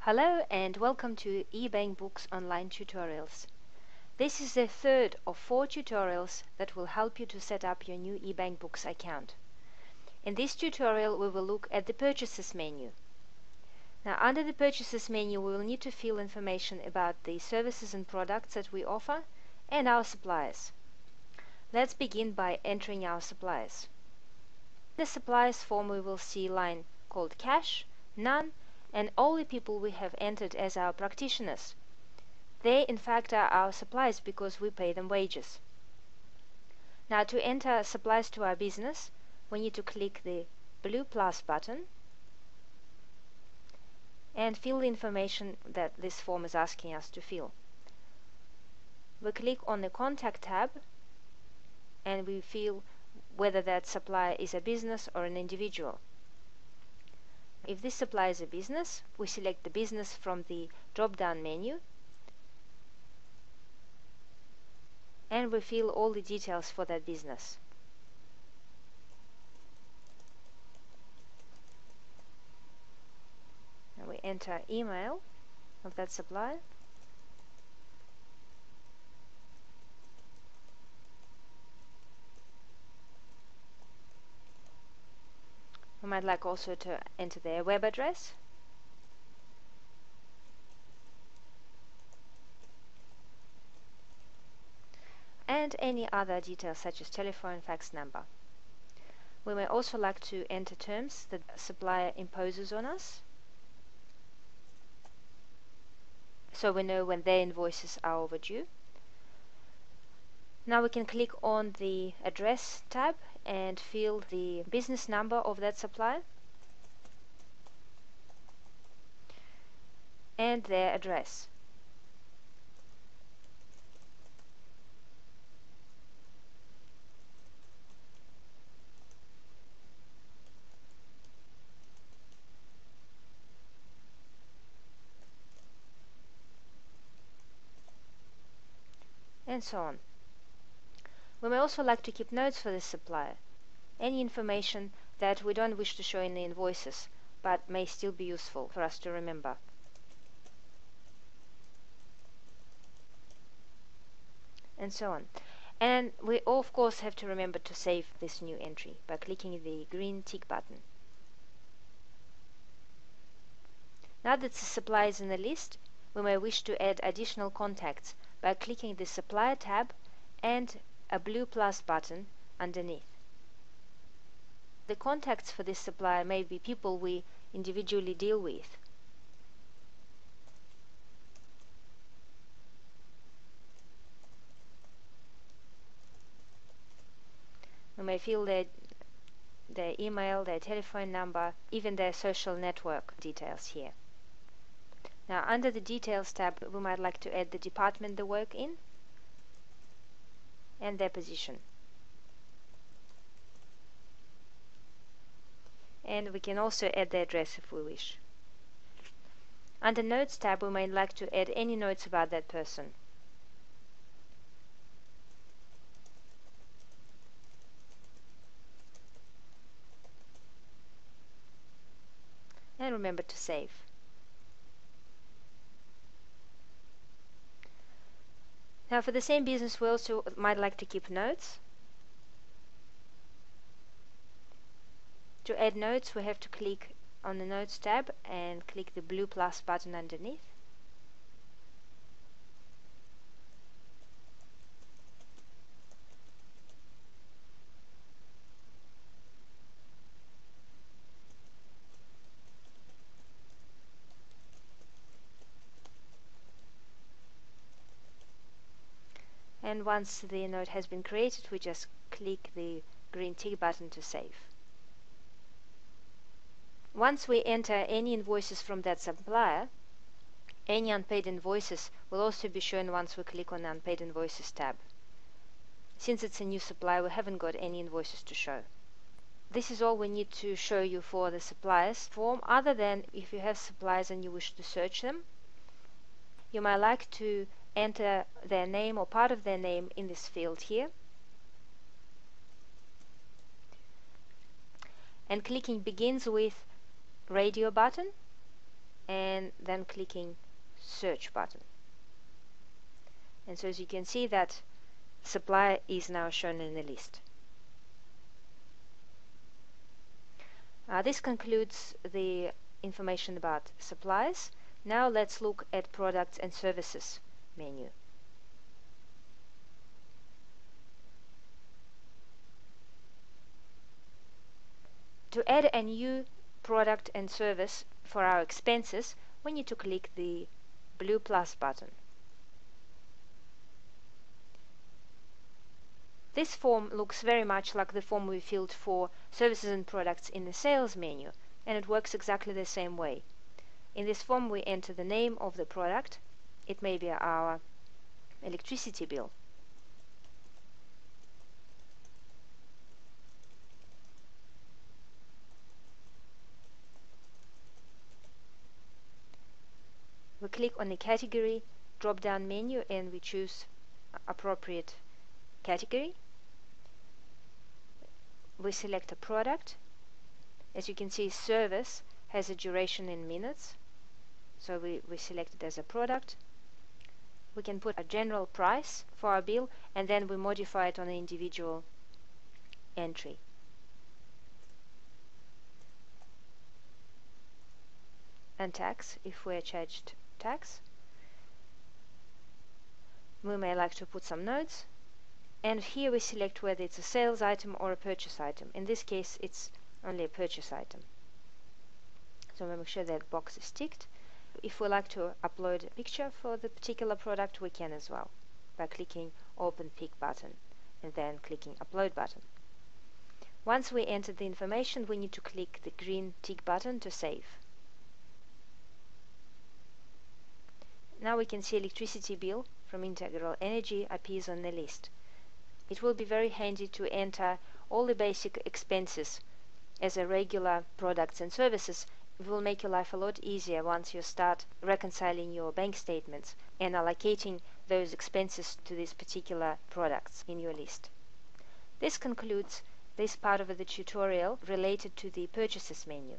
Hello and welcome to eBankBooks online tutorials. This is the third of 4 tutorials that will help you to set up your new eBankBooks account. In this tutorial we will look at the Purchases menu. Now under the Purchases menu we will need to fill information about the services and products that we offer and our suppliers. Let's begin by entering our suppliers. In the suppliers form we will see a line called Cash, None, and all the people we have entered as our practitioners. They in fact are our suppliers because we pay them wages. Now to enter supplies to our business, we need to click the blue plus button and fill the information that this form is asking us to fill. We click on the Contact tab and we fill whether that supplier is a business or an individual. If this supplier is a business, we select the business from the drop-down menu and we fill all the details for that business. And we enter email of that supplier. We might like also to enter their web address. And any other details such as telephone, fax number. We may also like to enter terms that the supplier imposes on us, so we know when their invoices are overdue. Now we can click on the Address tab and fill the business number of that supplier and their address. And so on. We may also like to keep notes for this supplier, any information that we don't wish to show in the invoices but may still be useful for us to remember. And so on. And we of course have to remember to save this new entry by clicking the green tick button. Now that the supplier is in the list, we may wish to add additional contacts by clicking the Supplier tab and a blue plus button underneath. The contacts for this supplier may be people we individually deal with. We may fill their email, their telephone number, even their social network details here. Now under the Details tab we might like to add the department they work in and their position. And we can also add the address if we wish. Under Notes tab we might like to add any notes about that person. And remember to save. Now for the same business we also might like to keep notes. To add notes we have to click on the Notes tab and click the blue plus button underneath. And once the note has been created, we just click the green tick button to save. Once we enter any invoices from that supplier, any unpaid invoices will also be shown once we click on the Unpaid Invoices tab. Since it's a new supplier, we haven't got any invoices to show. This is all we need to show you for the suppliers form, other than if you have suppliers and you wish to search them. You might like to enter their name or part of their name in this field here. And clicking Begins with Radio button and then clicking search button. And so as you can see that supply is now shown in the list. This concludes the information about supplies. Now let's look at products and services menu. To add a new product and service for our expenses, we need to click the blue plus button. This form looks very much like the form we filled for services and products in the sales menu, and it works exactly the same way. In this form we enter the name of the product. It may be our electricity bill. We click on the category drop-down menu and we choose appropriate category. We select a product. As you can see, service has a duration in minutes, so we select it as a product. We can put a general price for our bill and then we modify it on the individual entry. And tax, if we're charged tax. We may like to put some notes, and here we select whether it's a sales item or a purchase item. In this case it's only a purchase item, so we'll make sure that box is ticked. If we like to upload a picture for the particular product, we can as well by clicking open pic button and then clicking upload button. Once we enter the information, we need to click the green tick button to save. Now we can see electricity bill from Integral Energy appears on the list. It will be very handy to enter all the basic expenses as a regular products and services. It will make your life a lot easier once you start reconciling your bank statements and allocating those expenses to these particular products in your list. This concludes this part of the tutorial related to the purchases menu.